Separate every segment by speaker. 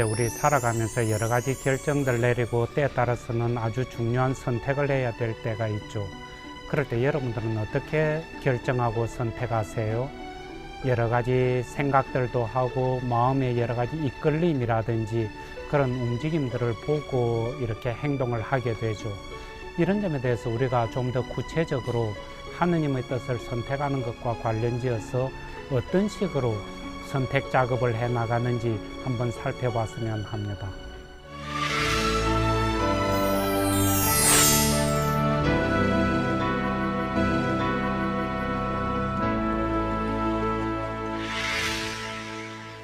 Speaker 1: 우리 살아가면서 여러 가지 결정들 내리고 때에 따라서는 아주 중요한 선택을 해야 될 때가 있죠. 그럴 때 여러분들은 어떻게 결정하고 선택하세요? 여러 가지 생각들도 하고 마음의 여러 가지 이끌림이라든지 그런 움직임들을 보고 이렇게 행동을 하게 되죠. 이런 점에 대해서 우리가 좀 더 구체적으로 하느님의 뜻을 선택하는 것과 관련지어서 어떤 식으로 선택 작업을 해 나가는지 한번 살펴봤으면 합니다.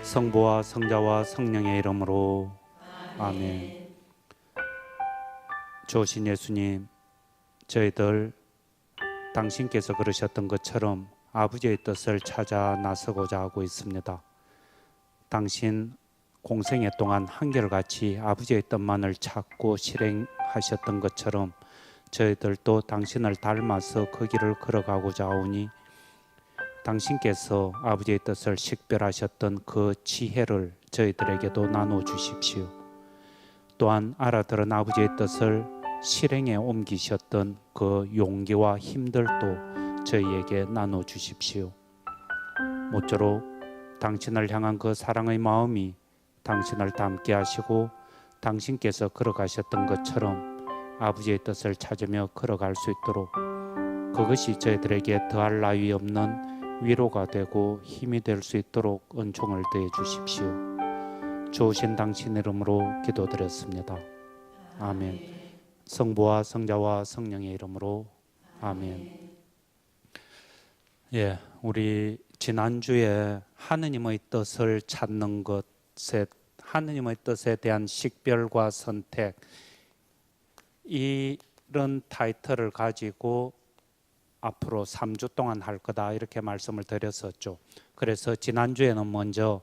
Speaker 1: 성부와 성자와 성령의 이름으로 아멘. 좋으신 예수님, 저희들 당신께서 그러셨던 것처럼 아버지의 뜻을 찾아 나서고자 하고 있습니다. 당신 공생애 동안 한결같이 아버지의 뜻만을 찾고 실행하셨던 것처럼 저희들도 당신을 닮아서 그 길을 걸어가고자 하오니 당신께서 아버지의 뜻을 식별하셨던 그 지혜를 저희들에게도 나눠주십시오. 또한 알아들은 아버지의 뜻을 실행에 옮기셨던 그 용기와 힘들도 저희에게 나눠주십시오. 모쪼록 당신을 향한 그 사랑의 마음이 당신을 닮게 하시고 당신께서 걸어가셨던 것처럼 아버지의 뜻을 찾으며 걸어갈 수 있도록 그것이 저희들에게 더할 나위 없는 위로가 되고 힘이 될 수 있도록 은총을 더해 주십시오. 좋으신 당신 이름으로 기도드렸습니다. 아멘. 성부와 성자와 성령의 이름으로 아멘. 우리 지난주에 하느님의 뜻을 찾는 것에 하느님의 뜻에 대한 식별과 선택, 이런 타이틀을 가지고 앞으로 3주 동안 할 거다 이렇게 말씀을 드렸었죠. 그래서 지난주에는 먼저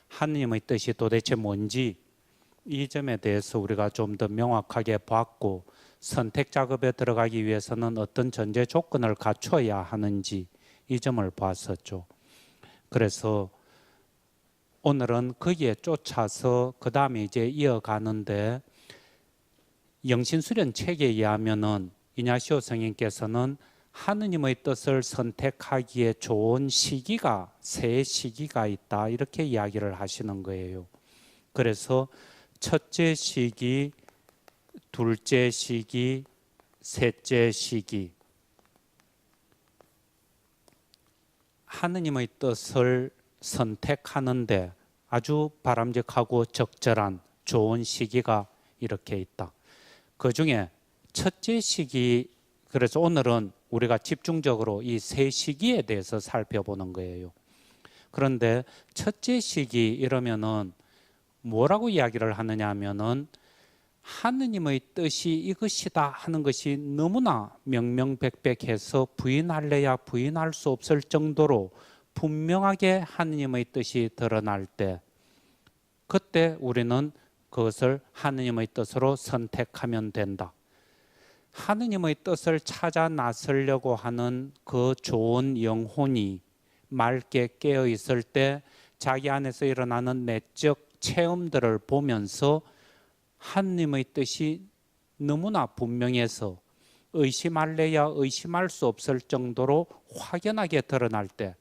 Speaker 1: 하느님의 뜻이 도대체 뭔지 이 점에 대해서 우리가 좀 더 명확하게 봤고, 선택 작업에 들어가기 위해서는 어떤 전제 조건을 갖춰야 하는지 이 점을 봤었죠. 그래서 오늘은 거기에 쫓아서 그 다음에 이제 이어가는데, 영신수련 책에 의하면은 이냐시오 성인께서는 하느님의 뜻을 선택하기에 좋은 시기가 세 시기가 있다 이렇게 이야기를 하시는 거예요. 그래서 첫째 시기, 둘째 시기, 셋째 시기, 하느님의 뜻을 선택하는데 아주 바람직하고 적절한 좋은 시기가 이렇게 있다. 그 중에 첫째 시기, 그래서 오늘은 우리가 집중적으로 이 세 시기에 대해서 살펴보는 거예요. 그런데 첫째 시기 이러면은 뭐라고 이야기를 하느냐 하면은 하느님의 뜻이 이것이다 하는 것이 너무나 명명백백해서 부인할래야 부인할 수 없을 정도로 분명하게 하느님의 뜻이 드러날 때, 그때 우리는 그것을 하느님의 뜻으로 선택하면 된다. 하느님의 뜻을 찾아 나서려고 하는 그 좋은 영혼이 맑게 깨어 있을 때 자기 안에서 일어나는 내적 체험들을 보면서 하느님의 뜻이 너무나 분명해서 의심할래야 의심할 수 없을 정도로 확연하게 드러날 때,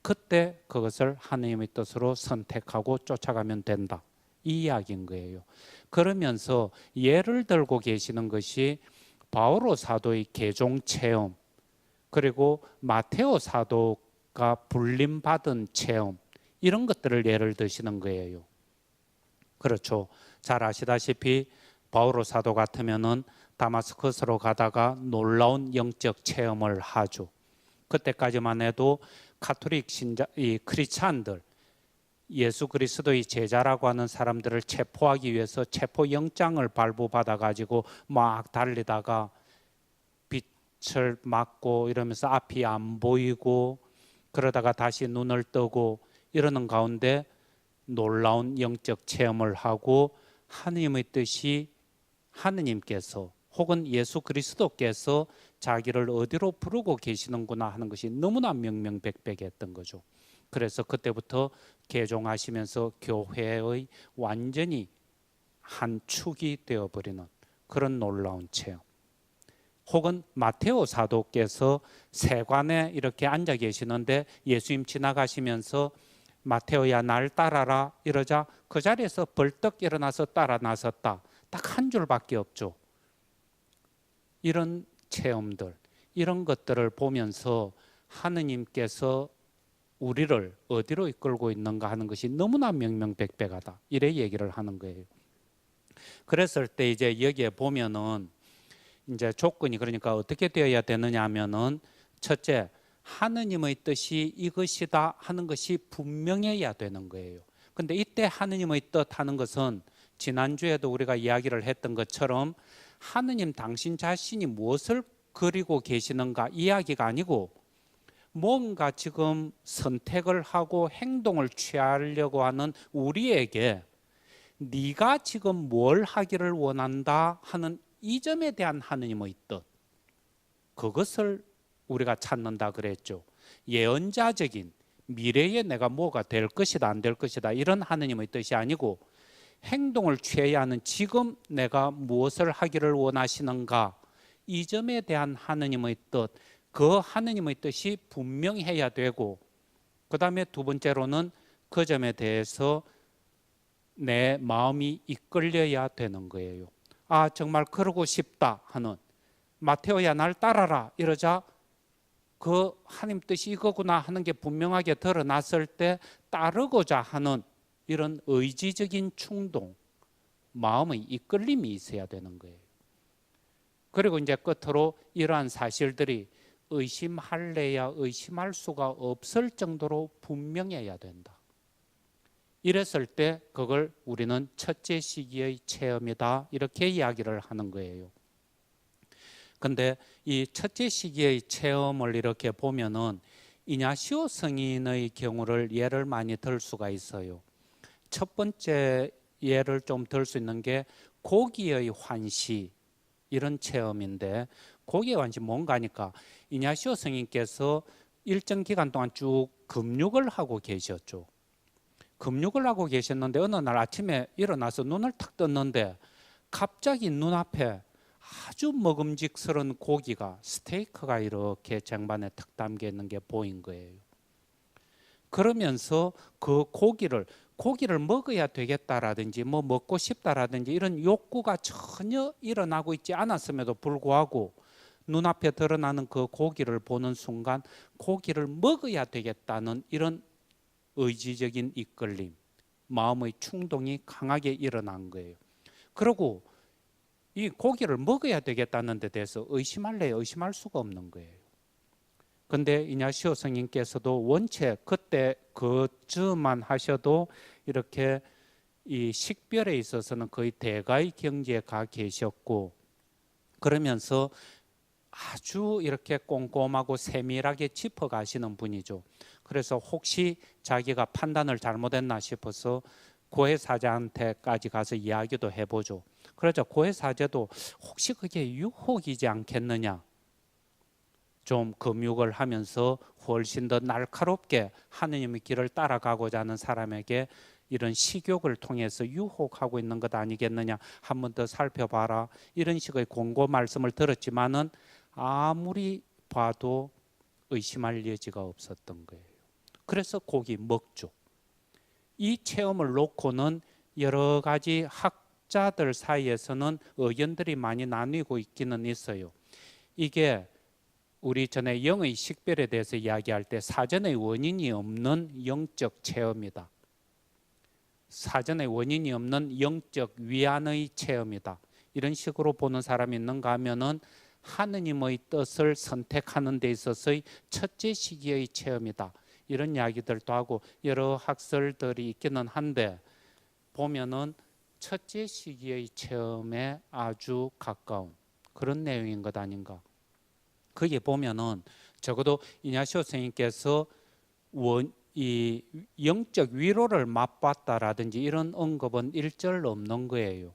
Speaker 1: 그때 그것을 하느님의 뜻으로 선택하고 쫓아가면 된다, 이 이야기인 거예요. 그러면서 예를 들고 계시는 것이 바오로 사도의 개종 체험, 그리고 마테오 사도가 불림받은 체험, 이런 것들을 예를 드시는 거예요. 그렇죠. 잘 아시다시피 바오로 사도 같으면은 다마스커스로 가다가 놀라운 영적 체험을 하죠. 그때까지만 해도 가톨릭 신자, 이 크리스찬들, 예수 그리스도의 제자라고 하는 사람들을 체포하기 위해서 체포 영장을 발부받아 가지고 막 달리다가 빛을 맞고 이러면서 앞이 안 보이고 그러다가 다시 눈을 뜨고 이러는 가운데 놀라운 영적 체험을 하고 하느님의 뜻이, 하느님께서 혹은 예수 그리스도께서 자기를 어디로 부르고 계시는구나 하는 것이 너무나 명명백백했던 거죠. 그래서 그때부터 개종하시면서 교회의 완전히 한 축이 되어버리는 그런 놀라운 체험. 혹은 마테오 사도께서 세관에 이렇게 앉아 계시는데 예수님 지나가시면서 마테오야 날 따라라 이러자 그 자리에서 벌떡 일어나서 따라 나섰다. 딱 한 줄밖에 없죠. 이런 체험들, 이런 것들을 보면서 하느님께서 우리를 어디로 이끌고 있는가 하는 것이 너무나 명명백백하다. 이래 얘기를 하는 거예요. 그랬을 때 이제 여기에 보면은 이제 조건이 그러니까 어떻게 되어야 되느냐 하면은 첫째, 하느님의 뜻이 이것이다 하는 것이 분명해야 되는 거예요. 근데 이때 하느님의 뜻 하는 것은 지난주에도 우리가 이야기를 했던 것처럼 하느님 당신 자신이 무엇을 그리고 계시는가 이야기가 아니고 뭔가 지금 선택을 하고 행동을 취하려고 하는 우리에게 네가 지금 뭘 하기를 원한다 하는 이 점에 대한 하느님의 뜻, 그것을 우리가 찾는다 그랬죠. 예언자적인 미래에 내가 뭐가 될 것이다 안 될 것이다 이런 하느님의 뜻이 아니고 행동을 취해야 하는 지금 내가 무엇을 하기를 원하시는가 이 점에 대한 하느님의 뜻, 그 하느님의 뜻이 분명해야 되고, 그 다음에 두 번째로는 그 점에 대해서 내 마음이 이끌려야 되는 거예요. 아 정말 그러고 싶다 하는, 마테오야 날 따라라 이러자 그 하나님 뜻이 이거구나 하는 게 분명하게 드러났을 때 따르고자 하는 이런 의지적인 충동, 마음의 이끌림이 있어야 되는 거예요. 그리고 이제 끝으로 이러한 사실들이 의심할래야 의심할 수가 없을 정도로 분명해야 된다. 이랬을 때 그걸 우리는 첫째 시기의 체험이다 이렇게 이야기를 하는 거예요. 근데 이 첫째 시기의 체험을 이렇게 보면은 이냐시오 성인의 경우를 예를 많이 들 수가 있어요. 첫 번째 예를 좀 들 수 있는 게 고기의 환시 이런 체험인데, 고기의 환시 뭔가 하니까 이냐시오 성인께서 일정 기간 동안 쭉 금육을 하고 계셨죠. 금육을 하고 계셨는데 어느 날 아침에 일어나서 눈을 탁 떴는데 갑자기 눈앞에 아주 먹음직스러운 고기가, 스테이크가 이렇게 쟁반에 탁 담겨 있는 게 보인 거예요. 그러면서 그 고기를 먹어야 되겠다라든지 뭐 먹고 싶다라든지 이런 욕구가 전혀 일어나고 있지 않았음에도 불구하고 눈앞에 드러나는 그 고기를 보는 순간 고기를 먹어야 되겠다는 이런 의지적인 이끌림, 마음의 충동이 강하게 일어난 거예요. 그리고 이 고기를 먹어야 되겠다는 데 대해서 의심할래야 의심할 수가 없는 거예요. 근데 이냐시오 성인께서도 원체 그때 그즈만 하셔도 이렇게 이 식별에 있어서는 거의 대가의 경지에 가 계셨고, 그러면서 아주 이렇게 꼼꼼하고 세밀하게 짚어가시는 분이죠. 그래서 혹시 자기가 판단을 잘못했나 싶어서 고해사제한테까지 가서 이야기도 해보죠. 그러자 고해사제도 혹시 그게 유혹이지 않겠느냐, 좀 금육을 하면서 훨씬 더 날카롭게 하느님의 길을 따라가고자 하는 사람에게 이런 식욕을 통해서 유혹하고 있는 것 아니겠느냐, 한 번 더 살펴봐라 이런 식의 권고 말씀을 들었지만은 아무리 봐도 의심할 여지가 없었던 거예요. 그래서 고기 먹죠. 이 체험을 놓고는 여러 가지 학자들 사이에서는 의견들이 많이 나뉘고 있기는 있어요. 이게 우리 전에 영의 식별에 대해서 이야기할 때 사전의 원인이 없는 영적 체험이다, 사전의 원인이 없는 영적 위안의 체험이다, 이런 식으로 보는 사람이 있는가 하면은 하느님의 뜻을 선택하는 데 있어서의 첫째 시기의 체험이다, 이런 이야기들도 하고 여러 학설들이 있기는 한데, 보면은 첫째 시기의 체험에 아주 가까운 그런 내용인 것 아닌가. 거기에 보면은 적어도 이냐시오 선생님께서 이 영적 위로를 맛봤다라든지 이런 언급은 일절 없는 거예요.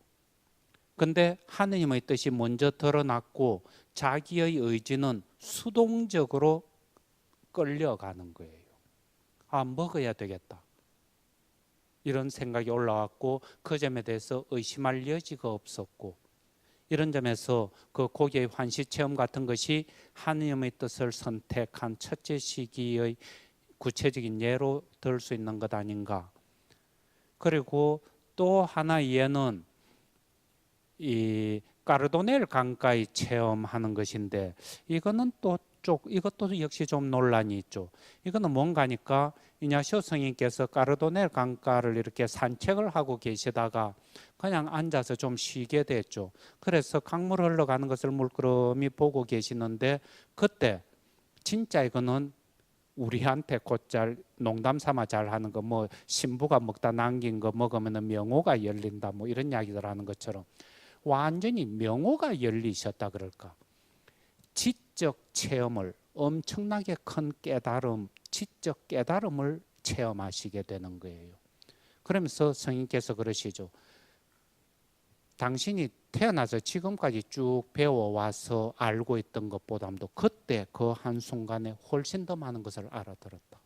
Speaker 1: 근데 하느님의 뜻이 먼저 드러났고 자기의 의지는 수동적으로 끌려가는 거예요. 아, 먹어야 되겠다. 이런 생각이 올라왔고 그 점에 대해서 의심할 여지가 없었고, 이런 점에서 그 고기의 환시 체험 같은 것이 하느님의 뜻을 선택한 첫째 시기의 구체적인 예로 들 수 있는 것 아닌가. 그리고 또 하나 이해는 이 까르도넬 강가의 체험하는 것인데, 이거는 이것도 역시 좀 논란이 있죠. 이거는 뭔가니까 이냐시오 성인께서 까르도넬 강가를 이렇게 산책을 하고 계시다가 그냥 앉아서 좀 쉬게 됐죠. 그래서 강물 흘러가는 것을 물끄러미 보고 계시는데, 그때 진짜 이거는 우리한테 곧잘 농담 삼아 잘 하는 거, 뭐 신부가 먹다 남긴 거 먹으면 명호가 열린다, 뭐 이런 이야기들 하는 것처럼 완전히 명호가 열리셨다 그럴까. 지적 체험을, 엄청나게 큰 깨달음, 지적 깨달음을 체험하시게 되는 거예요. 그러면서 성인께서 그러시죠. 당신이 태어나서 지금까지 쭉 배워와서 알고 있던 것보다도 그때 그 한순간에 훨씬 더 많은 것을 알아들었다.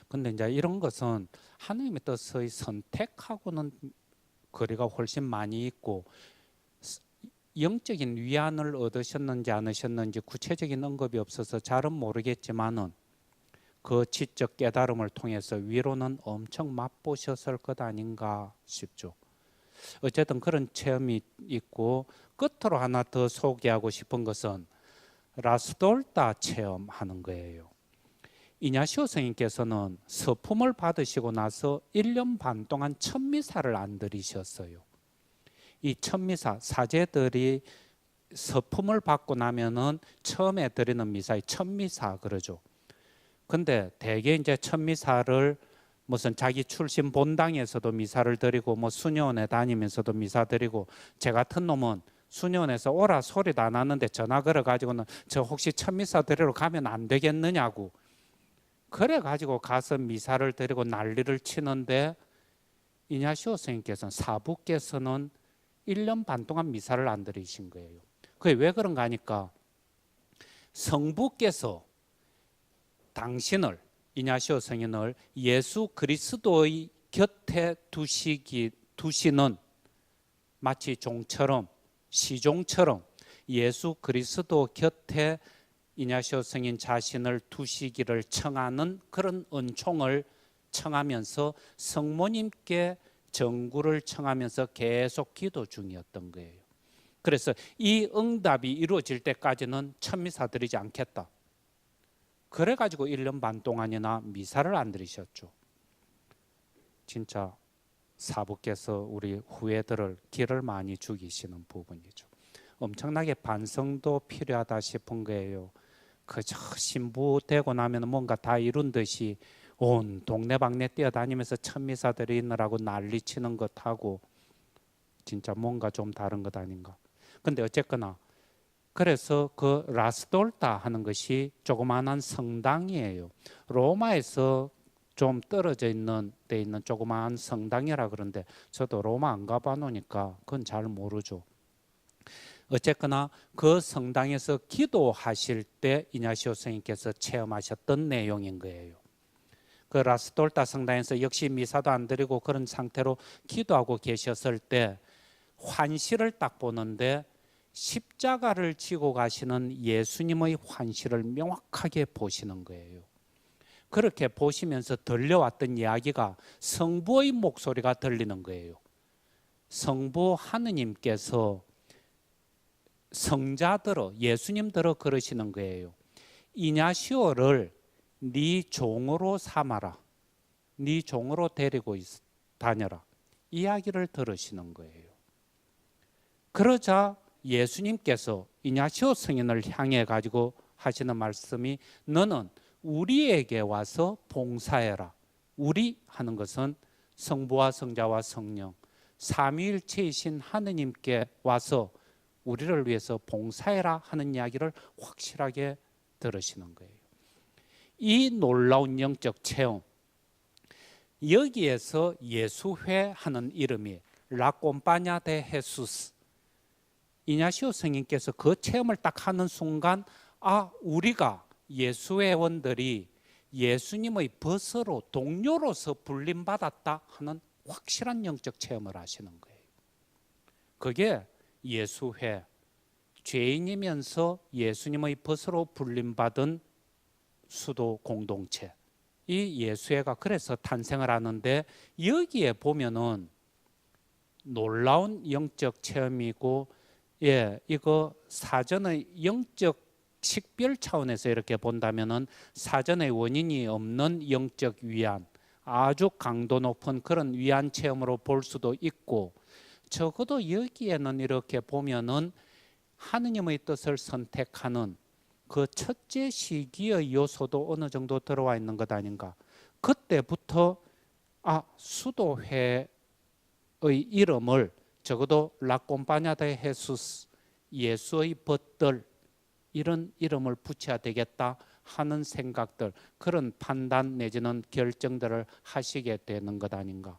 Speaker 1: 근데 이제 이런 것은 하나님의 뜻의 선택하고는 거리가 훨씬 많이 있고, 영적인 위안을 얻으셨는지 않으셨는지 구체적인 언급이 없어서 잘은 모르겠지만은 그 지적 깨달음을 통해서 위로는 엄청 맛보셨을 것 아닌가 싶죠. 어쨌든 그런 체험이 있고, 끝으로 하나 더 소개하고 싶은 것은 라스돌타 체험하는 거예요. 이냐시오 스님께서는 서품을 받으시고 나서 1년 반 동안 천미사를 안 드리셨어요. 이 천미사, 사제들이 서품을 받고 나면은 처음에 드리는 미사에 천미사 그러죠. 근데 대개 이제 천미사를 무슨 자기 출신 본당에서도 미사를 드리고, 뭐 수녀원에 다니면서도 미사 드리고, 제 같은 놈은 수녀원에서 오라 소리도 안 하는데 전화 걸어 가지고는 저 혹시 천미사 드리러 가면 안 되겠느냐고, 그래 가지고 가서 미사를 드리고 난리를 치는데, 이냐시오 스님께서는 사부께서는 1년 반 동안 미사를 안 드리신 거예요. 그게 왜 그런가 하니까, 성부께서 당신을, 이냐시오 성인을 예수 그리스도의 곁에 두시는 마치 종처럼, 시종처럼 예수 그리스도 곁에 이냐시오 성인 자신을 두시기를 청하는 그런 은총을 청하면서 성모님께 정구를 청하면서 계속 기도 중이었던 거예요. 그래서 이 응답이 이루어질 때까지는 천미사 드리지 않겠다. 그래가지고 1년 반 동안이나 미사를 안 드리셨죠. 진짜 사부께서 우리 후예들을 기를 많이 죽이시는 부분이죠. 엄청나게 반성도 필요하다 싶은 거예요. 그저 신부 되고 나면 뭔가 다 이룬 듯이 온 동네방네 뛰어다니면서 천미사 드리느라고 난리치는 것하고 진짜 뭔가 좀 다른 것 아닌가. 근데 어쨌거나 그래서 그 라스돌타 하는 것이 조그마한 성당이에요. 로마에서 좀 떨어져 있는 데 있는 조그마한 성당이라 그러는데, 저도 로마 안 가봐 놓으니까 그건 잘 모르죠. 어쨌거나 그 성당에서 기도하실 때 이냐시오 스님께서 체험하셨던 내용인 거예요. 그 라스돌타 성당에서 역시 미사도 안 드리고 그런 상태로 기도하고 계셨을 때 환시를 딱 보는데, 십자가를 지고 가시는 예수님의 환시를 명확하게 보시는 거예요. 그렇게 보시면서 들려왔던 이야기가 성부의 목소리가 들리는 거예요. 성부 하느님께서 성자들어, 예수님들어 그러시는 거예요. 이냐시오를 네 종으로 삼아라, 네 종으로 데리고 다녀라, 이야기를 들으시는 거예요. 그러자 예수님께서 이냐시오 성인을 향해 가지고 하시는 말씀이, 너는 우리에게 와서 봉사해라. 우리 하는 것은 성부와 성자와 성령 삼위일체이신 하느님께 와서 우리를 위해서 봉사해라 하는 이야기를 확실하게 들으시는 거예요. 이 놀라운 영적 체험, 여기에서 예수회 하는 이름이 라콤파냐 데 헤수스, 이냐시오 성인께서 그 체험을 딱 하는 순간, 아, 우리가 예수회원들이 예수님의 벗으로 동료로서 불림받았다 하는 확실한 영적 체험을 하시는 거예요. 그게 예수회, 죄인이면서 예수님의 벗으로 불림받은 수도 공동체, 이 예수회가 그래서 탄생을 하는데, 여기에 보면은 놀라운 영적 체험이고, 이거 사전의 영적 식별 차원에서 이렇게 본다면은 사전의 원인이 없는 영적 위안, 아주 강도 높은 그런 위안 체험으로 볼 수도 있고, 적어도 여기에는 이렇게 보면은 하느님의 뜻을 선택하는 그 첫째 시기의 요소도 어느 정도 들어와 있는 것 아닌가. 그때부터 수도회의 이름을 적어도 라콤파냐 데 헤수스, 예수의 벗들, 이런 이름을 붙여야 되겠다 하는 생각들, 그런 판단 내지는 결정들을 하시게 되는 것 아닌가.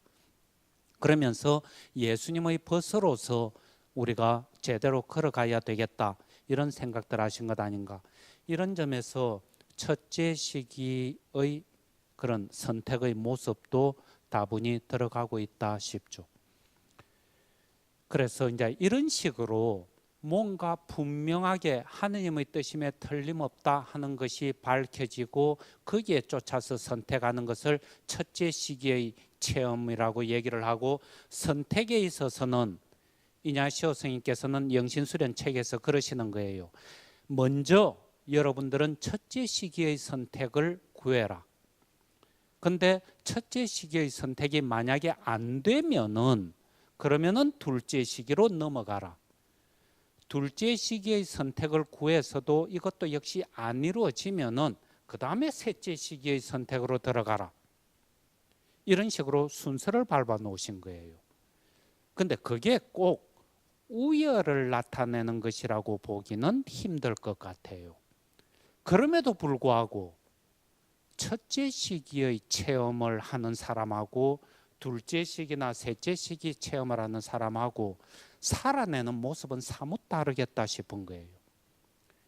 Speaker 1: 그러면서 예수님의 벗으로서 우리가 제대로 걸어가야 되겠다, 이런 생각들 하신 것 아닌가. 이런 점에서 첫째 시기의 그런 선택의 모습도 다분히 들어가고 있다 싶죠. 그래서 이제 이런 식으로 뭔가 분명하게 하느님의 뜻임에 틀림없다 하는 것이 밝혀지고 거기에 쫓아서 선택하는 것을 첫째 시기의 체험이라고 얘기를 하고, 선택에 있어서는 이냐시오 스님께서는 영신수련 책에서 그러시는 거예요. 먼저 여러분들은 첫째 시기의 선택을 구해라. 근데 첫째 시기의 선택이 만약에 안 되면은 그러면은 둘째 시기로 넘어가라. 둘째 시기의 선택을 구해서도 이것도 역시 안 이루어지면은 그 다음에 셋째 시기의 선택으로 들어가라. 이런 식으로 순서를 밟아 놓으신 거예요. 근데 그게 꼭 우열을 나타내는 것이라고 보기는 힘들 것 같아요. 그럼에도 불구하고 첫째 시기의 체험을 하는 사람하고 둘째 시기나 셋째 시기 체험을 하는 사람하고 살아내는 모습은 사뭇 다르겠다 싶은 거예요.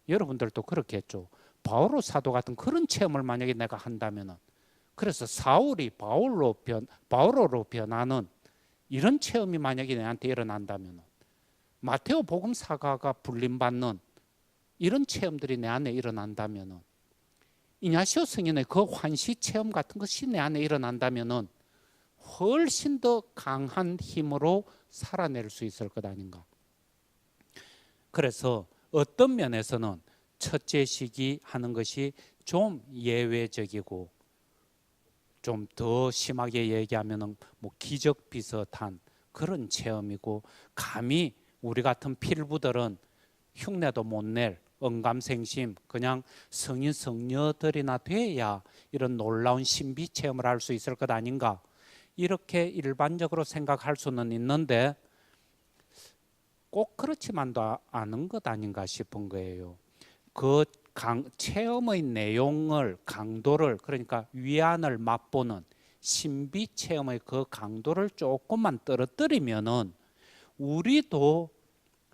Speaker 1: 여러분들도 그렇겠죠. 바오로 사도 같은 그런 체험을 만약에 내가 한다면은, 그래서 사울이 바오로로 변하는 이런 체험이 만약에 내한테 일어난다면은, 마테오 복음 사가가 불림받는 이런 체험들이 내 안에 일어난다면은, 이냐시오 성인의 그 환시 체험 같은 것이 내 안에 일어난다면은 훨씬 더 강한 힘으로 살아낼 수 있을 것 아닌가. 그래서 어떤 면에서는 첫째 시기 하는 것이 좀 예외적이고, 좀 더 심하게 얘기하면은 뭐 기적 비슷한 그런 체험이고, 감히 우리 같은 필부들은 흉내도 못 낼 언감생심, 그냥 성인 성녀들이나 돼야 이런 놀라운 신비 체험을 할 수 있을 것 아닌가, 이렇게 일반적으로 생각할 수는 있는데 꼭 그렇지만도 않은 것 아닌가 싶은 거예요. 그 체험의 내용을, 강도를, 그러니까 위안을 맛보는 신비 체험의 그 강도를 조금만 떨어뜨리면은 우리도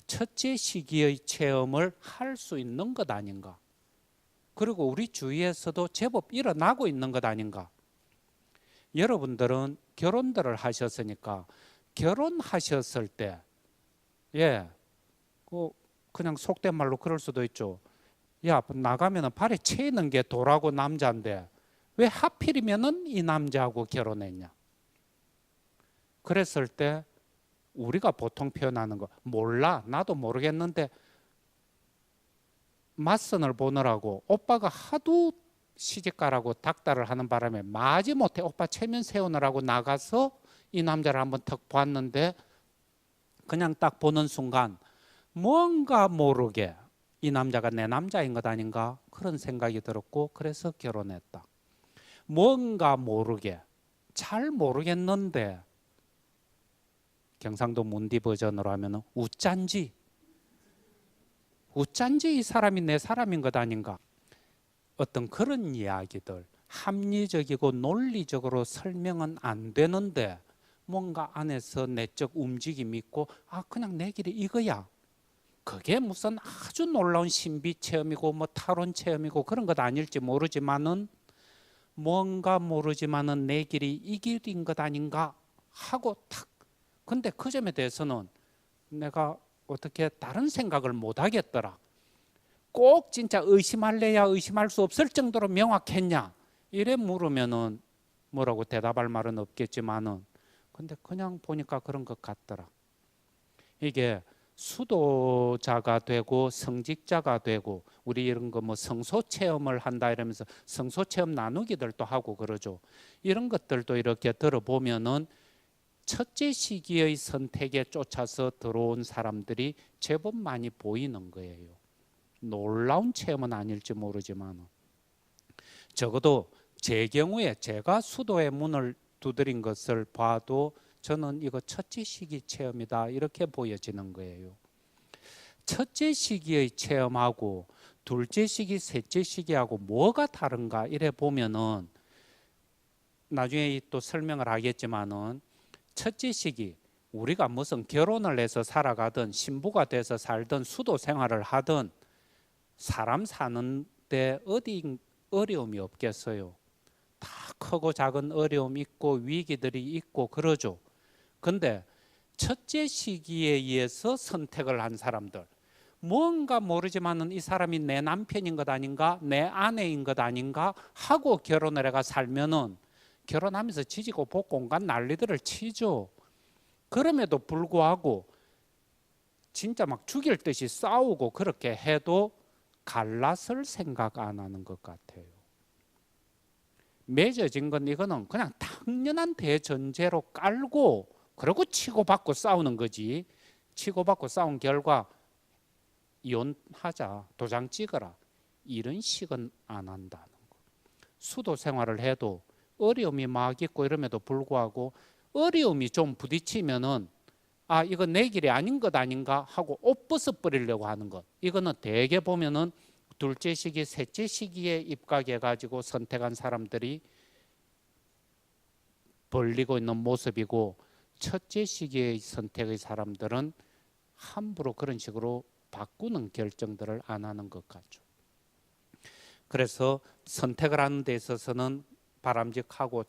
Speaker 1: 첫째 시기의 체험을 할 수 있는 것 아닌가. 그리고 우리 주위에서도 제법 일어나고 있는 것 아닌가. 여러분들은 결혼들을 하셨으니까 결혼하셨을 때, 그냥 속된 말로 그럴 수도 있죠. 야, 나가면은 발에 채이는 게 도라고 남자인데 왜 하필이면은 이 남자하고 결혼했냐. 그랬을 때 우리가 보통 표현하는 거, 몰라, 나도 모르겠는데 맞선을 보느라고 오빠가 하도 시집가라고 닥달을 하는 바람에 마지못해 오빠 체면 세우느라고 나가서 이 남자를 한번 턱 봤는데, 그냥 딱 보는 순간 뭔가 모르게 이 남자가 내 남자인 것 아닌가, 그런 생각이 들었고, 그래서 결혼했다. 뭔가 모르게, 잘 모르겠는데, 경상도 문디 버전으로 하면 우짠지 이 사람이 내 사람인 것 아닌가. 어떤 그런 이야기들, 합리적이고 논리적으로 설명은 안 되는데 뭔가 안에서 내적 움직임이 있고, 그냥 내 길이 이거야. 그게 무슨 아주 놀라운 신비 체험이고 뭐 탈원 체험이고 그런 것 아닐지 모르지만은 뭔가 모르지만은 내 길이 이 길인 것 아닌가 하고 탁. 근데 그 점에 대해서는 내가 어떻게 다른 생각을 못 하겠더라. 꼭 진짜 의심할래야 의심할 수 없을 정도로 명확했냐? 이래 물으면은 뭐라고 대답할 말은 없겠지만은 근데 그냥 보니까 그런 것 같더라. 이게 수도자가 되고 성직자가 되고 우리 이런 거 뭐 성소 체험을 한다 이러면서 성소 체험 나누기들도 하고 그러죠. 이런 것들도 이렇게 들어보면은 첫째 시기의 선택에 쫓아서 들어온 사람들이 제법 많이 보이는 거예요. 놀라운 체험은 아닐지 모르지만 적어도 제 경우에 제가 수도의 문을 두드린 것을 봐도 저는 이거 첫째 시기 체험이다 이렇게 보여지는 거예요. 첫째 시기의 체험하고 둘째 시기, 셋째 시기하고 뭐가 다른가 이래 보면은 나중에 또 설명을 하겠지만은 첫째 시기 우리가 무슨 결혼을 해서 살아가든 신부가 돼서 살든 수도 생활을 하든 사람 사는데 어디 어려움이 없겠어요. 다 크고 작은 어려움이 있고 위기들이 있고 그러죠. 근데 첫째 시기에 의해서 선택을 한 사람들 뭔가 모르지만은 이 사람이 내 남편인 것 아닌가 내 아내인 것 아닌가 하고 결혼을 해가 살면은 결혼하면서 지지고 볶고 온갖 난리들을 치죠. 그럼에도 불구하고 진짜 막 죽일 듯이 싸우고 그렇게 해도 갈라설 생각 안 하는 것 같아요. 맺어진 건 이거는 그냥 당연한 대전제로 깔고 그러고 치고받고 싸우는 거지. 치고받고 싸운 결과 이혼하자, 도장 찍어라 이런 식은 안 한다는 거. 수도 생활을 해도 어려움이 막 있고 이럼에도 불구하고 어려움이 좀 부딪히면은 아 이거 내 길이 아닌 것 아닌가 하고 옷 벗어버리려고 하는 것. 이거는 대개 보면은 둘째 시기, 셋째 시기에 입각해가지고 선택한 사람들이 벌리고 있는 모습이고 첫째 시기의 선택의 사람들은 함부로 그런 식으로 바꾸는 결정들을 안 하는 것 같죠. 그래서 선택을 하는 데 있어서는 바람직하고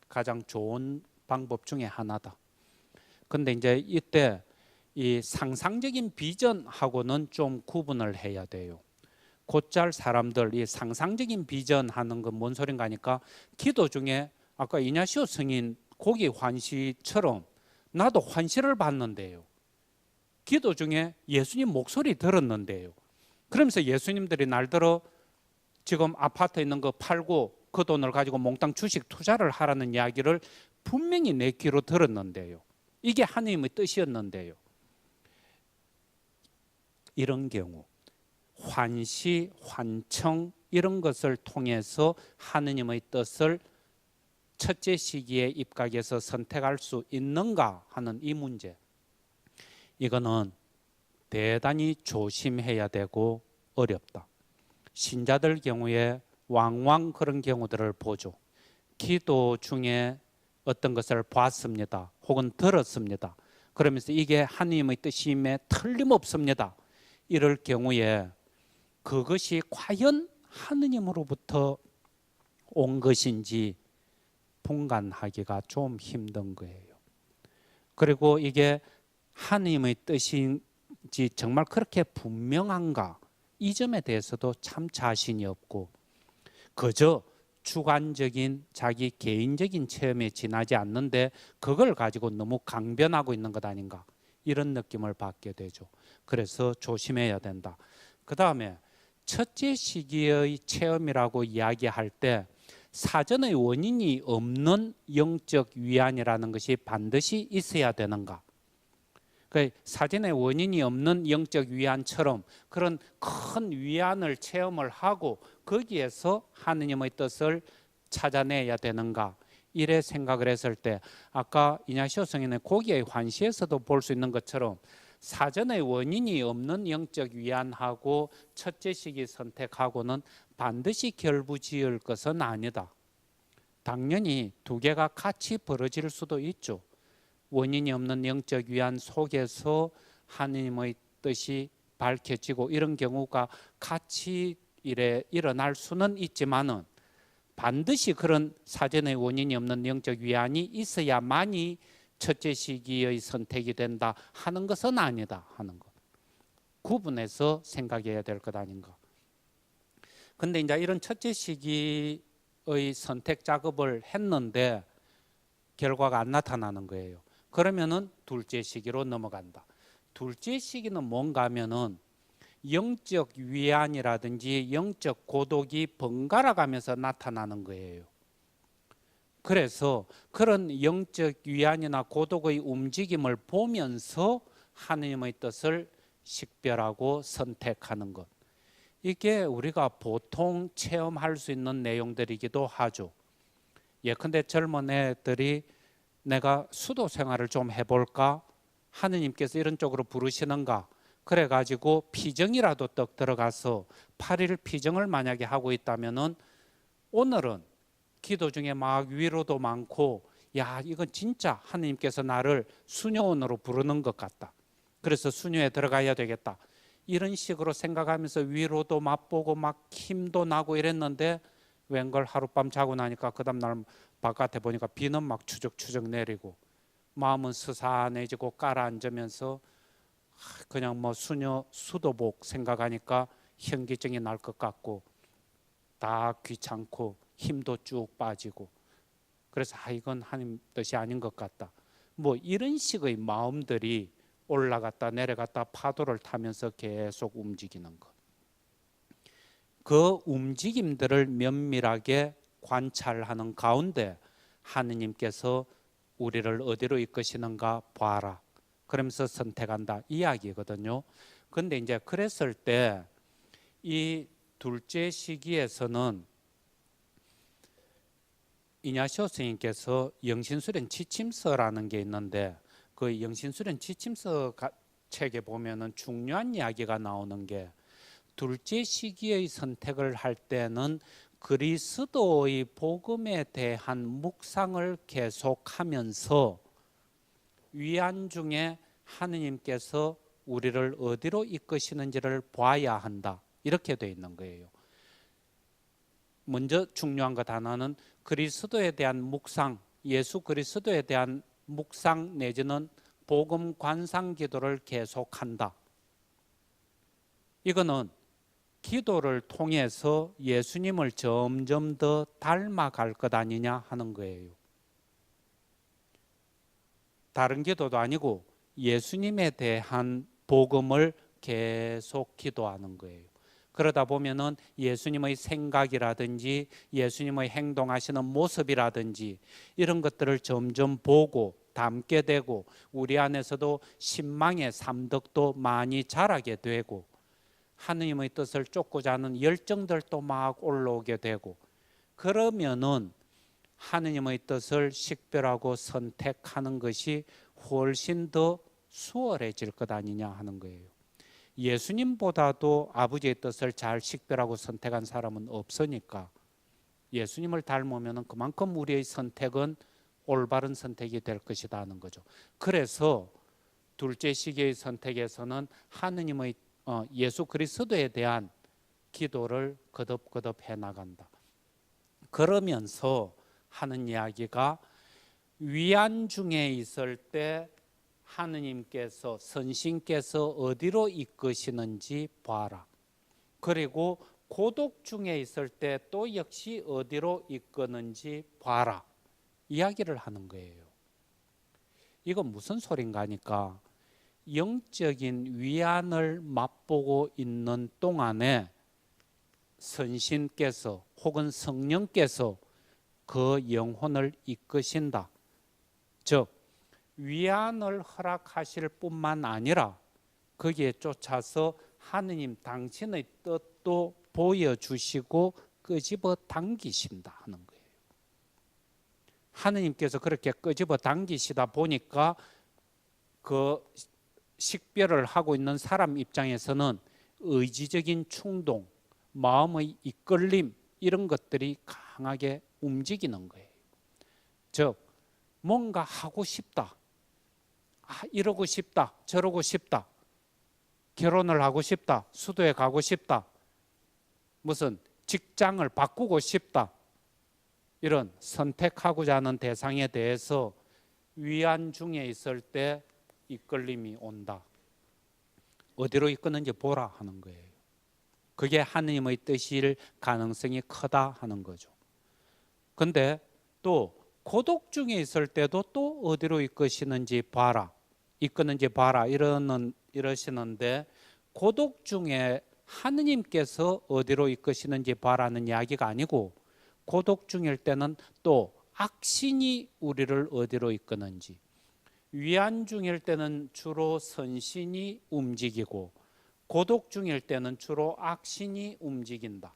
Speaker 1: 가장 좋은 방법 중에 하나다. 근데 이제 이때 이 상상적인 비전하고는 좀 구분을 해야 돼요. 곧잘 사람들 이 상상적인 비전 하는 건 뭔 소린가 하니까 기도 중에 아까 이냐시오 성인 고기 환시처럼 나도 환시를 받는데요. 기도 중에 예수님 목소리 들었는데요. 그러면서 예수님들이 날들어 지금 아파트에 있는 거 팔고 그 돈을 가지고 몽땅 주식 투자를 하라는 이야기를 분명히 내 귀로 들었는데요. 이게 하나님의 뜻이었는데요. 이런 경우 환시, 환청 이런 것을 통해서 하느님의 뜻을 첫째 시기에 입각해서 선택할 수 있는가 하는 이 문제. 이거는 대단히 조심해야 되고 어렵다. 신자들 경우에 왕왕 그런 경우들을 보죠. 기도 중에 어떤 것을 봤습니다. 혹은 들었습니다. 그러면서 이게 하나님의 뜻임에 틀림없습니다. 이럴 경우에 그것이 과연 하느님으로부터 온 것인지 분간하기가 좀 힘든 거예요. 그리고 이게 하나님의 뜻인지 정말 그렇게 분명한가? 이 점에 대해서도 참 자신이 없고 그저 주관적인 자기 개인적인 체험에 지나지 않는데 그걸 가지고 너무 강변하고 있는 것 아닌가 이런 느낌을 받게 되죠. 그래서 조심해야 된다. 그 다음에 첫째 시기의 체험이라고 이야기할 때 사전의 원인이 없는 영적 위안이라는 것이 반드시 있어야 되는가? 사전의 원인이 없는 영적 위안처럼 그런 큰 위안을 체험을 하고 거기에서 하느님의 뜻을 찾아내야 되는가 이래 생각을 했을 때 아까 이냐시오 성인의 고기의 환시에서도 볼 수 있는 것처럼 사전의 원인이 없는 영적 위안하고 첫째 시기 선택하고는 반드시 결부지을 것은 아니다. 당연히 두 개가 같이 벌어질 수도 있죠. 원인이 없는 영적 위안 속에서 하나님의 뜻이 밝혀지고 이런 경우가 같이 일어날 수는 있지만은 반드시 그런 사전의 원인이 없는 영적 위안이 있어야만이 첫째 시기의 선택이 된다 하는 것은 아니다 하는 것. 구분해서 생각해야 될 것 아닌가. 근데 이제 이런 첫째 시기의 선택 작업을 했는데 결과가 안 나타나는 거예요. 그러면은 둘째 시기로 넘어간다. 둘째 시기는 뭔가 하면은 영적 위안이라든지 영적 고독이 번갈아 가면서 나타나는 거예요. 그래서 그런 영적 위안이나 고독의 움직임을 보면서 하느님의 뜻을 식별하고 선택하는 것. 이게 우리가 보통 체험할 수 있는 내용들이기도 하죠. 예컨대 젊은 애들이 내가 수도 생활을 좀 해볼까? 하느님께서 이런 쪽으로 부르시는가? 그래가지고 피정이라도 떡 들어가서 8일 피정을 만약에 하고 있다면은 오늘은 기도 중에 막 위로도 많고 야 이건 진짜 하느님께서 나를 수녀원으로 부르는 것 같다. 그래서 수녀에 들어가야 되겠다. 이런 식으로 생각하면서 위로도 맛보고 막 힘도 나고 이랬는데 웬걸 하룻밤 자고 나니까 그 다음날 바깥에 보니까 비는 막 추적추적 내리고 마음은 스산해지고 깔아앉으면서 그냥 뭐 수녀 수도복 생각하니까 현기증이 날 것 같고 다 귀찮고 힘도 쭉 빠지고 그래서 이건 하나님 뜻이 아닌 것 같다. 뭐 이런 식의 마음들이 올라갔다 내려갔다 파도를 타면서 계속 움직이는 것. 그 움직임들을 면밀하게 관찰하는 가운데 하느님께서 우리를 어디로 이끄시는가 봐라. 그러면서 선택한다 이야기거든요. 그런데 이제 그랬을 때 이 둘째 시기에서는 이냐시오 스님께서 영신수련 지침서라는 게 있는데 그 영신수련 지침서 책에 보면은 중요한 이야기가 나오는 게 둘째 시기의 선택을 할 때는 그리스도의 복음에 대한 묵상을 계속하면서 위안 중에 하느님께서 우리를 어디로 이끄시는지를 봐야 한다. 이렇게 돼 있는 거예요. 먼저 중요한 것 하나는 그리스도에 대한 묵상, 예수 그리스도에 대한 묵상 내지는 복음 관상 기도를 계속한다. 이거는 기도를 통해서 예수님을 점점 더 닮아갈 것 아니냐 하는 거예요. 다른 기도도 아니고 예수님에 대한 복음을 계속 기도하는 거예요. 그러다 보면은 예수님의 생각이라든지 예수님의 행동하시는 모습이라든지 이런 것들을 점점 보고 담게 되고 우리 안에서도 신망의 삼덕도 많이 자라게 되고 하느님의 뜻을 쫓고자 하는 열정들도 막 올라오게 되고 그러면은 하느님의 뜻을 식별하고 선택하는 것이 훨씬 더 수월해질 것 아니냐 하는 거예요. 예수님보다도 아버지의 뜻을 잘 식별하고 선택한 사람은 없으니까 예수님을 닮으면 그만큼 우리의 선택은 올바른 선택이 될 것이다 하는 거죠. 그래서 둘째 시기의 선택에서는 하느님의 예수 그리스도에 대한 기도를 거듭거듭 해나간다. 그러면서 하는 이야기가 위안 중에 있을 때 하느님께서 선신께서 어디로 이끄시는지 봐라. 그리고 고독 중에 있을 때 또 역시 어디로 이끄는지 봐라. 이야기를 하는 거예요. 이건 무슨 소린가 하니까 영적인 위안을 맛보고 있는 동안에 선신께서 혹은 성령께서 그 영혼을 이끄신다. 즉 위안을 허락하실 뿐만 아니라 거기에 쫓아서 하느님 당신의 뜻도 보여주시고 끄집어 당기신다 하는 거예요. 하느님께서 그렇게 끄집어 당기시다 보니까 그 식별을 하고 있는 사람 입장에서는 의지적인 충동, 마음의 이끌림 이런 것들이 강하게 움직이는 거예요. 즉 뭔가 하고 싶다. 이러고 싶다. 저러고 싶다. 결혼을 하고 싶다. 수도에 가고 싶다. 무슨 직장을 바꾸고 싶다. 이런 선택하고자 하는 대상에 대해서 위안 중에 있을 때 이끌림이 온다. 어디로 이끄는지 보라 하는 거예요. 그게 하느님의 뜻일 가능성이 크다 하는 거죠. 근데 또 고독 중에 있을 때도 또 어디로 이끄시는지 봐라, 이끄는지 봐라 이러시는데, 고독 중에 하느님께서 어디로 이끄시는지 봐라는 이야기가 아니고, 고독 중일 때는 또 악신이 우리를 어디로 이끄는지, 위안 중일 때는 주로 선신이 움직이고, 고독 중일 때는 주로 악신이 움직인다.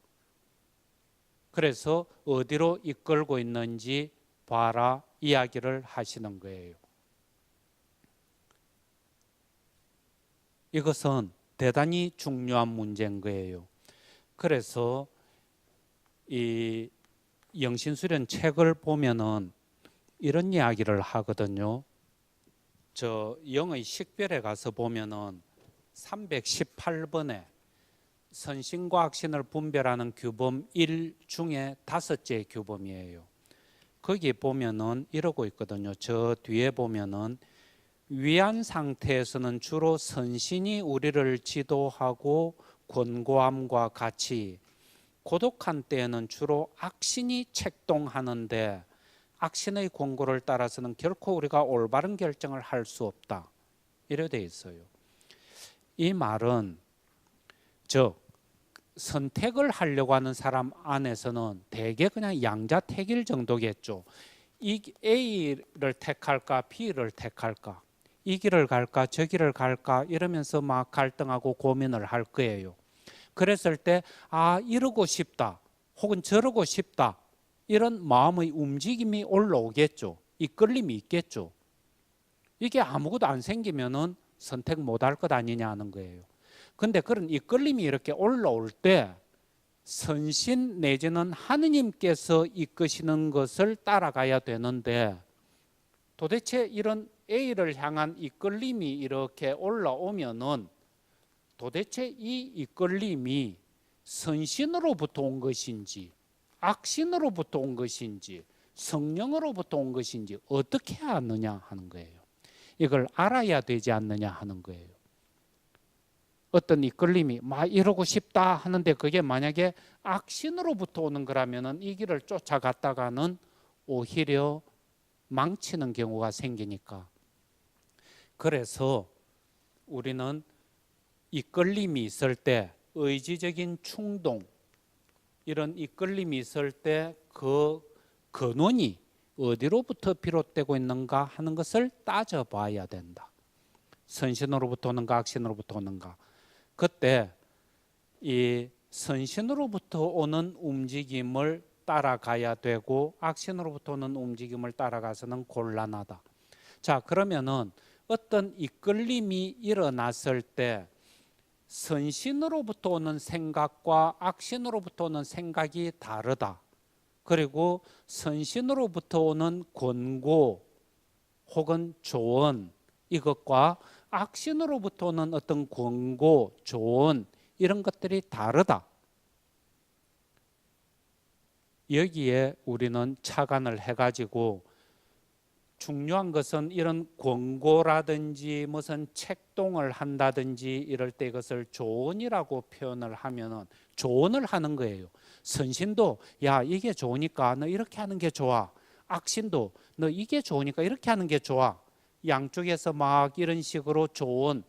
Speaker 1: 그래서 어디로 이끌고 있는지 봐라 이야기를 하시는 거예요. 이것은 대단히 중요한 문제인 거예요. 그래서 이 영신수련 책을 보면은 이런 이야기를 하거든요. 저 영의 식별에 가서 보면은 318번에 선신과 악신을 분별하는 규범 1 중에 5째 규범이에요. 거기 보면은 이러고 있거든요. 저 뒤에 보면은 위안 상태에서는 주로 선신이 우리를 지도하고 권고함과 같이, 고독한 때에는 주로 악신이 책동하는데 악신의 권고를 따라서는 결코 우리가 올바른 결정을 할 수 없다. 이래 돼 있어요. 이 말은 즉 선택을 하려고 하는 사람 안에서는 대개 그냥 양자택일 정도겠죠. 이 A를 택할까 B를 택할까, 이 길을 갈까 저 길을 갈까 이러면서 막 갈등하고 고민을 할 거예요. 그랬을 때 이러고 싶다 혹은 저러고 싶다 이런 마음의 움직임이 올라오겠죠. 이끌림이 있겠죠. 이게 아무것도 안 생기면은 선택 못할 것 아니냐 하는 거예요. 근데 그런 이끌림이 이렇게 올라올 때 선신 내지는 하느님께서 이끄시는 것을 따라가야 되는데, 도대체 이런 A를 향한 이끌림이 이렇게 올라오면은 도대체 이 이끌림이 선신으로부터 온 것인지 악신으로부터 온 것인지 성령으로부터 온 것인지 어떻게 아느냐 하는 거예요. 이걸 알아야 되지 않느냐 하는 거예요. 어떤 이끌림이 막 이러고 싶다 하는데 그게 만약에 악신으로부터 오는 거라면은 이 길을 쫓아갔다가는 오히려 망치는 경우가 생기니까. 그래서 우리는 이끌림이 있을 때, 의지적인 충동, 이런 이끌림이 있을 때 그 근원이 어디로부터 비롯되고 있는가 하는 것을 따져봐야 된다. 선신으로부터 오는가 악신으로부터 오는가. 그때 이 선신으로부터 오는 움직임을 따라가야 되고 악신으로부터 오는 움직임을 따라가서는 곤란하다. 자, 그러면은 어떤 이끌림이 일어났을 때 선신으로부터 오는 생각과 악신으로부터 오는 생각이 다르다. 그리고 선신으로부터 오는 권고 혹은 조언, 이것과 악신으로부터 오는 어떤 권고, 조언 이런 것들이 다르다. 여기에 우리는 착안을 해가지고 중요한 것은 이런 권고라든지 무슨 책동을 한다든지 이럴 때 이것을 조언이라고 표현을 하면은 조언을 하는 거예요. 선신도 야 이게 좋으니까 너 이렇게 하는 게 좋아. 악신도 너 이게 좋으니까 이렇게 하는 게 좋아. 양쪽에서 막 이런 식으로 조언,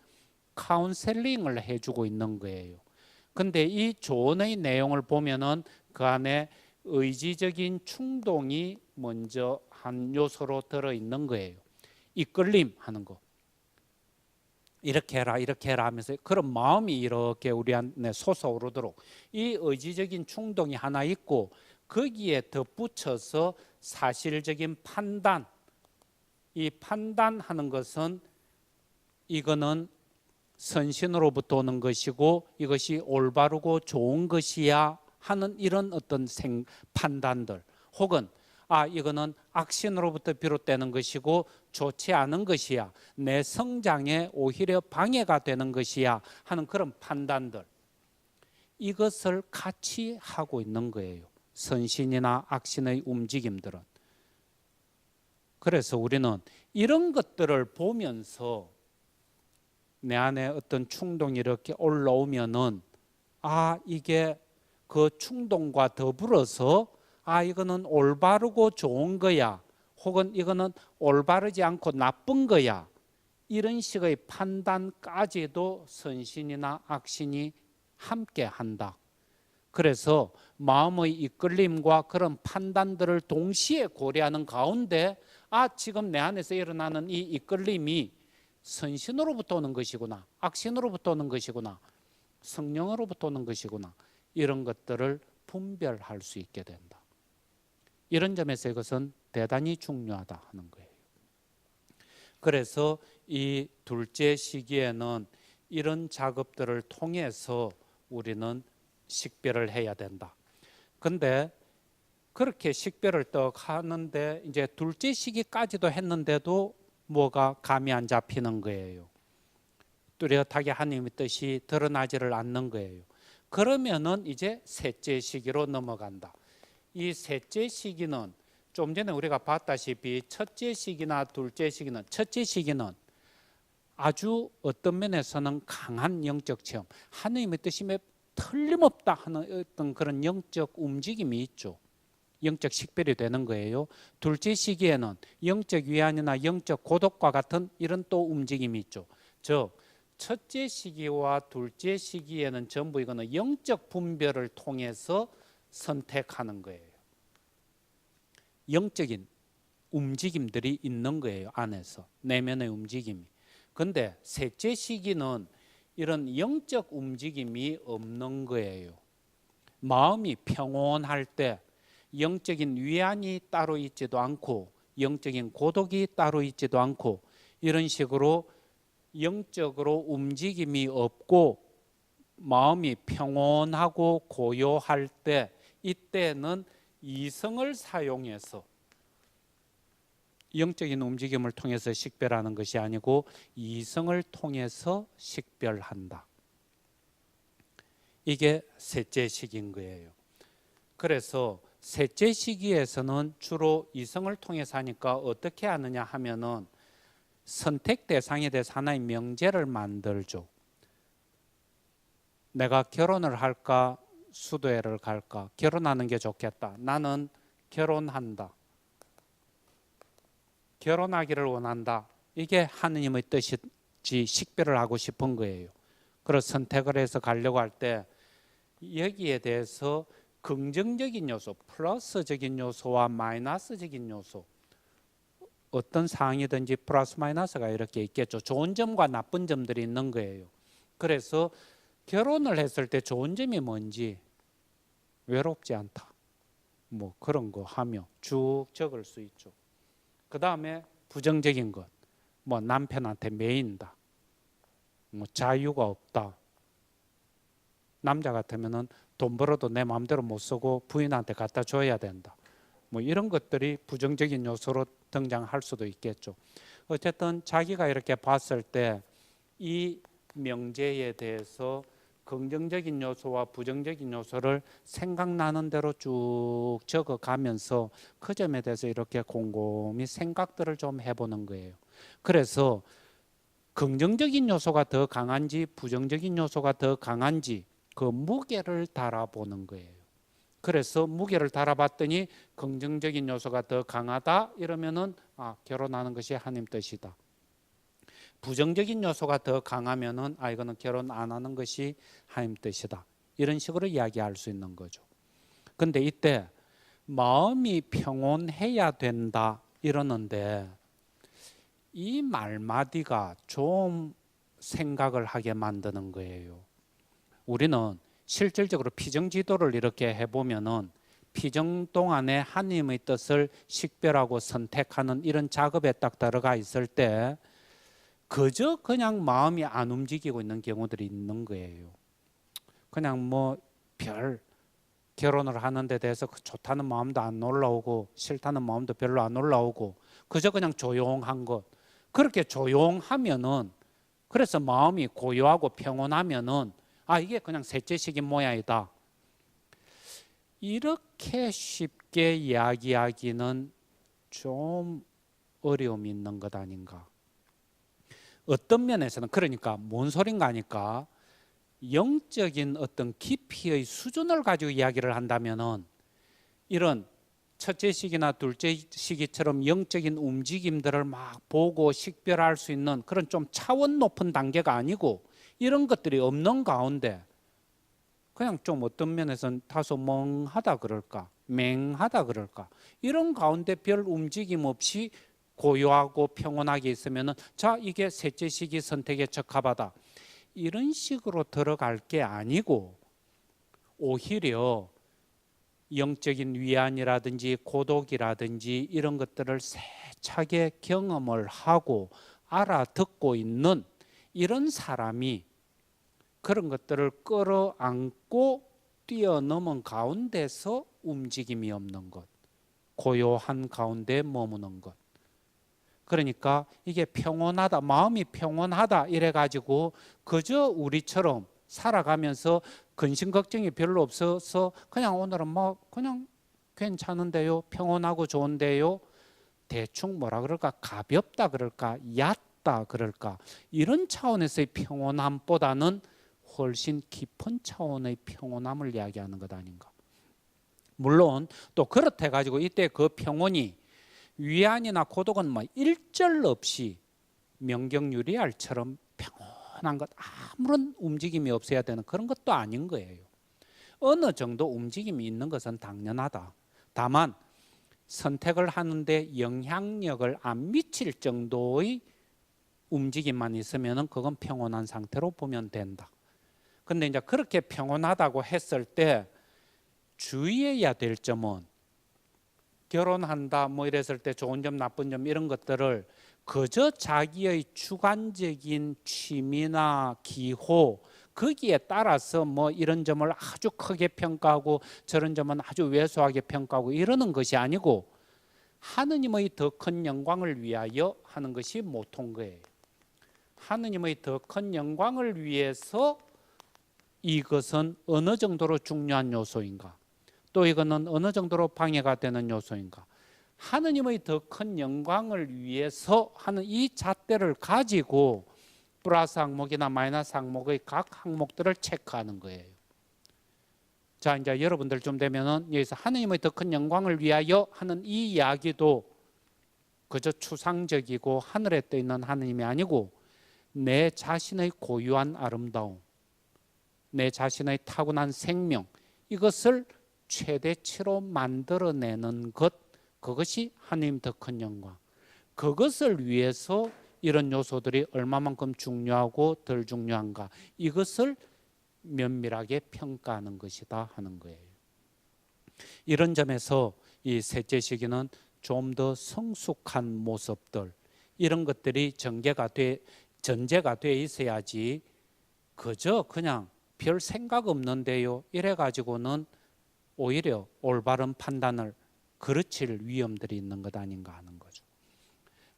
Speaker 1: 카운셀링을 해주고 있는 거예요. 근데 이 조언의 내용을 보면은 그 안에 의지적인 충동이 먼저 한 요소로 들어있는 거예요. 이끌림 하는 거. 이렇게 해라 이렇게 해라 하면서 그런 마음이 이렇게 우리 안에 솟아오르도록 이 의지적인 충동이 하나 있고, 거기에 덧붙여서 사실적인 판단, 이 판단하는 것은 이거는 선신으로부터 오는 것이고 이것이 올바르고 좋은 것이야 하는 이런 어떤 판단들, 혹은 이거는 악신으로부터 비롯되는 것이고 좋지 않은 것이야, 내 성장에 오히려 방해가 되는 것이야 하는 그런 판단들, 이것을 같이 하고 있는 거예요. 선신이나 악신의 움직임들은. 그래서 우리는 이런 것들을 보면서 내 안에 어떤 충동이 이렇게 올라오면은 이게 그 충동과 더불어서 이거는 올바르고 좋은 거야, 혹은 이거는 올바르지 않고 나쁜 거야, 이런 식의 판단까지도 선신이나 악신이 함께 한다. 그래서 마음의 이끌림과 그런 판단들을 동시에 고려하는 가운데 지금 내 안에서 일어나는 이 이끌림이 선신으로부터 오는 것이구나, 악신으로부터 오는 것이구나, 성령으로부터 오는 것이구나, 이런 것들을 분별할 수 있게 된다. 이런 점에서 이것은 대단히 중요하다 하는 거예요. 그래서 이 둘째 시기에는 이런 작업들을 통해서 우리는 식별을 해야 된다. 근데 그렇게 식별을 떡 하는데 이제 둘째 시기까지도 했는데도 뭐가 감이 안 잡히는 거예요. 뚜렷하게 하나님의 뜻이 드러나지를 않는 거예요. 그러면은 이제 셋째 시기로 넘어간다. 이 셋째 시기는 좀 전에 우리가 봤다시피 첫째 시기나 둘째 시기는, 첫째 시기는 아주 어떤 면에서는 강한 영적 체험, 하나님의 뜻이 틀림없다 하는 어떤 그런 영적 움직임이 있죠. 영적 식별이 되는 거예요. 둘째 시기에는 영적 위안이나 영적 고독과 같은 이런 또 움직임이 있죠. 즉 첫째 시기와 둘째 시기에는 전부 이거는 영적 분별을 통해서 선택하는 거예요. 영적인 움직임들이 있는 거예요. 안에서 내면의 움직임이. 근데 셋째 시기는 이런 영적 움직임이 없는 거예요. 마음이 평온할 때 영적인 위안이 따로 있지도 않고 영적인 고독이 따로 있지도 않고 이런 식으로 영적으로 움직임이 없고 마음이 평온하고 고요할 때, 이때는 이성을 사용해서 영적인 움직임을 통해서 식별하는 것이 아니고 이성을 통해서 식별한다. 이게 셋째 시기인 거예요. 그래서 셋째 시기에서는 주로 이성을 통해서 하니까 어떻게 하느냐 하면은 선택 대상에 대해서 하나의 명제를 만들죠. 내가 결혼을 할까 수도회를 갈까? 결혼하는 게 좋겠다. 나는 결혼한다. 결혼하기를 원한다. 이게 하느님의 뜻이지 식별을 하고 싶은 거예요. 그래서 선택을 해서 가려고 할 때 여기에 대해서 긍정적인 요소, 플러스적인 요소와 마이너스적인 요소, 어떤 상황이든지 플러스 마이너스가 이렇게 있겠죠. 좋은 점과 나쁜 점들이 있는 거예요. 그래서 결혼을 했을 때 좋은 점이 뭔지, 외롭지 않다, 뭐 그런 거 하며 쭉 적을 수 있죠. 그 다음에 부정적인 것, 뭐 남편한테 매인다, 뭐 자유가 없다. 남자 같으면은 돈 벌어도 내 마음대로 못 쓰고 부인한테 갖다 줘야 된다. 뭐 이런 것들이 부정적인 요소로 등장할 수도 있겠죠. 어쨌든 자기가 이렇게 봤을 때 이 명제에 대해서 긍정적인 요소와 부정적인 요소를 생각나는 대로 쭉 적어가면서 그 점에 대해서 이렇게 곰곰이 생각들을 좀 해보는 거예요. 그래서 긍정적인 요소가 더 강한지 부정적인 요소가 더 강한지 그 무게를 달아보는 거예요. 그래서 무게를 달아봤더니 긍정적인 요소가 더 강하다 이러면은 결혼하는 것이 하나님 뜻이다. 부정적인 요소가 더 강하면은 이거는 결혼 안 하는 것이 하나님 뜻이다. 이런 식으로 이야기할 수 있는 거죠. 근데 이때 마음이 평온해야 된다 이러는데 이 말마디가 좀 생각을 하게 만드는 거예요. 우리는 실질적으로 피정지도를 이렇게 해보면은 피정 동안에 하나님의 뜻을 식별하고 선택하는 이런 작업에 딱 들어가 있을 때 그저 그냥 마음이 안 움직이고 있는 경우들이 있는 거예요. 그냥 뭐 별 결혼을 하는 데 대해서 좋다는 마음도 안 올라오고 싫다는 마음도 별로 안 올라오고 그저 그냥 조용한 것. 그렇게 조용하면은, 그래서 마음이 고요하고 평온하면은 이게 그냥 셋째 시기 모양이다. 이렇게 쉽게 이야기하기는 좀 어려움이 있는 것 아닌가. 어떤 면에서는 그러니까 뭔 소린가 하니까 영적인 어떤 깊이의 수준을 가지고 이야기를 한다면은 이런 첫째 시기나 둘째 시기처럼 영적인 움직임들을 막 보고 식별할 수 있는 그런 좀 차원 높은 단계가 아니고 이런 것들이 없는 가운데 그냥 좀 어떤 면에서는 다소 멍하다 그럴까, 맹하다 그럴까, 이런 가운데 별 움직임 없이 고요하고 평온하게 있으면은 자, 이게 셋째 시기 선택에 적합하다, 이런 식으로 들어갈 게 아니고 오히려 영적인 위안이라든지 고독이라든지 이런 것들을 세차게 경험을 하고 알아듣고 있는 이런 사람이 그런 것들을 끌어안고 뛰어넘은 가운데서 움직임이 없는 것, 고요한 가운데 머무는 것. 그러니까 이게 평온하다, 마음이 평온하다 이래가지고 그저 우리처럼 살아가면서 근심 걱정이 별로 없어서 그냥 오늘은 뭐 그냥 괜찮은데요, 평온하고 좋은데요, 대충 뭐라 그럴까, 가볍다 그럴까, 얕다 그럴까, 이런 차원에서의 평온함보다는 훨씬 깊은 차원의 평온함을 이야기하는 것 아닌가. 물론 또 그렇다 가지고 이때 그 평온이 위안이나 고독은 뭐 일절 없이 명경유리알처럼 평온한 것, 아무런 움직임이 없어야 되는 그런 것도 아닌 거예요. 어느 정도 움직임이 있는 것은 당연하다. 다만 선택을 하는데 영향력을 안 미칠 정도의 움직임만 있으면 그건 평온한 상태로 보면 된다. 근데 이제 그렇게 평온하다고 했을 때 주의해야 될 점은 결혼한다 뭐 이랬을 때 좋은 점 나쁜 점 이런 것들을 그저 자기의 주관적인 취미나 기호 거기에 따라서 뭐 이런 점을 아주 크게 평가하고 저런 점은 아주 왜소하게 평가하고 이러는 것이 아니고 하느님의 더 큰 영광을 위하여 하는 것이 모토인 거예요. 하느님의 더 큰 영광을 위해서 이것은 어느 정도로 중요한 요소인가, 또 이거는 어느 정도로 방해가 되는 요소인가, 하느님의 더 큰 영광을 위해서 하는 이 잣대를 가지고 플러스 항목이나 마이너스 항목의 각 항목들을 체크하는 거예요. 자, 이제 여러분들 좀 되면은 여기서 하느님의 더 큰 영광을 위하여 하는 이 이야기도 그저 추상적이고 하늘에 떠 있는 하느님이 아니고 내 자신의 고유한 아름다움, 내 자신의 타고난 생명, 이것을 최대치로 만들어내는 것, 그것이 하나님 더 큰 영광. 그것을 위해서 이런 요소들이 얼마만큼 중요하고 덜 중요한가, 이것을 면밀하게 평가하는 것이다 하는 거예요. 이런 점에서 이 셋째 시기는 좀 더 성숙한 모습들, 이런 것들이 전제가 돼 있어야지 그저 그냥 별 생각 없는데요 이래가지고는 오히려 올바른 판단을 그르칠 위험들이 있는 것 아닌가 하는 거죠.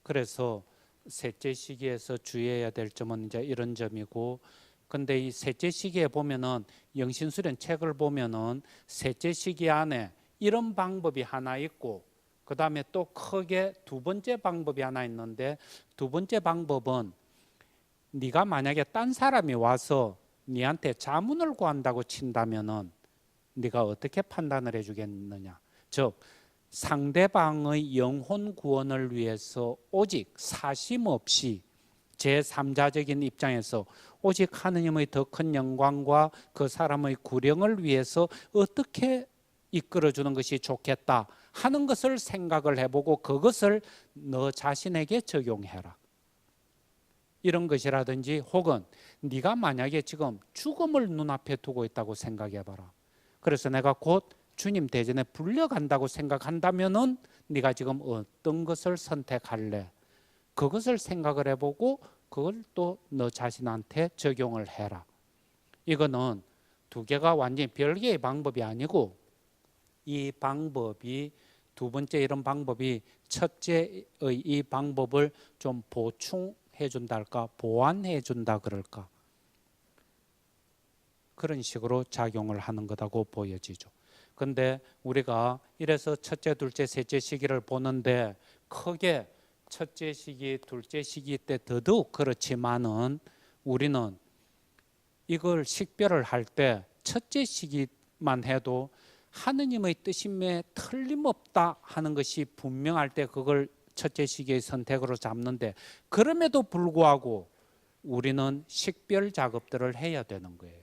Speaker 1: 그래서 셋째 시기에서 주의해야 될 점은 이제 이런 점이고, 근데 이 셋째 시기에 보면은 영신수련 책을 보면은 셋째 시기 안에 이런 방법이 하나 있고 그 다음에 또 크게 두 번째 방법이 하나 있는데, 두 번째 방법은 네가 만약에 딴 사람이 와서 네한테 자문을 구한다고 친다면은 네가 어떻게 판단을 해주겠느냐. 즉 상대방의 영혼 구원을 위해서 오직 사심 없이 제3자적인 입장에서 오직 하느님의 더 큰 영광과 그 사람의 구령을 위해서 어떻게 이끌어주는 것이 좋겠다 하는 것을 생각을 해보고 그것을 너 자신에게 적용해라. 이런 것이라든지, 혹은 네가 만약에 지금 죽음을 눈앞에 두고 있다고 생각해봐라. 그래서 내가 곧 주님 대전에 불려간다고 생각한다면은 네가 지금 어떤 것을 선택할래? 그것을 생각을 해보고 그걸 또 너 자신한테 적용을 해라. 이거는 두 개가 완전히 별개의 방법이 아니고 이 방법이, 두 번째 이런 방법이 첫째의 이 방법을 좀 보충해 준다 할까, 보완해 준다 그럴까, 그런 식으로 작용을 하는 거라고 보여지죠. 근데 우리가 이래서 첫째, 둘째, 셋째 시기를 보는데 크게 첫째 시기, 둘째 시기 때 더더욱 그렇지만은 우리는 이걸 식별을 할 때 첫째 시기만 해도 하느님의 뜻임에 틀림없다 하는 것이 분명할 때 그걸 첫째 시기의 선택으로 잡는데, 그럼에도 불구하고 우리는 식별 작업들을 해야 되는 거예요.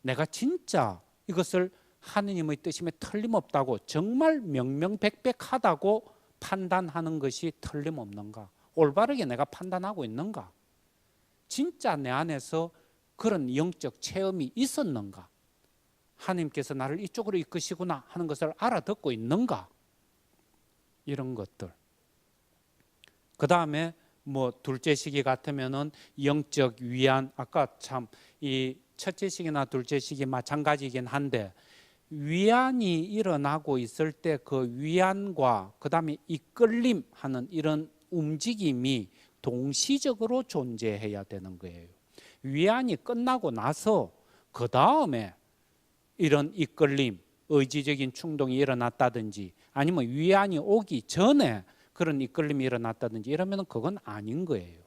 Speaker 1: 내가 진짜 이것을 하느님의 뜻임에 틀림없다고, 정말 명명백백하다고 판단하는 것이 틀림없는가? 올바르게 내가 판단하고 있는가? 진짜 내 안에서 그런 영적 체험이 있었는가? 하나님께서 나를 이쪽으로 이끄시구나 하는 것을 알아듣고 있는가? 이런 것들. 그 다음에 뭐 둘째 시기 같으면은 영적 위안, 아까 참 이 첫째 시기나 둘째 시기 마찬가지이긴 한데, 위안이 일어나고 있을 때 그 위안과 그 다음에 이끌림 하는 이런 움직임이 동시적으로 존재해야 되는 거예요. 위안이 끝나고 나서 그 다음에 이런 이끌림, 의지적인 충동이 일어났다든지, 아니면 위안이 오기 전에 그런 이끌림이 일어났다든지 이러면 그건 아닌 거예요.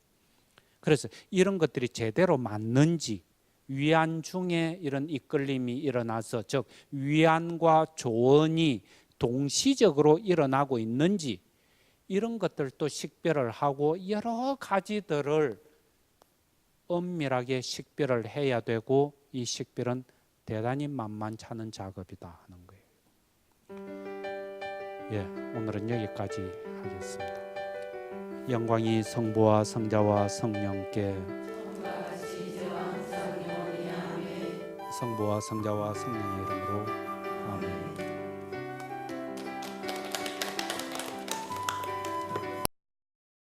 Speaker 1: 그래서 이런 것들이 제대로 맞는지, 위안 중에 이런 이끌림이 일어나서, 즉 위안과 조언이 동시적으로 일어나고 있는지, 이런 것들도 식별을 하고 여러 가지들을 엄밀하게 식별을 해야 되고, 이 식별은 대단히 만만찮은 작업이다 하는 거예요. 예, 오늘은 여기까지 하겠습니다. 영광이 성부와 성자와 성령께, 성부와 성자와 성령의 이름으로 아멘.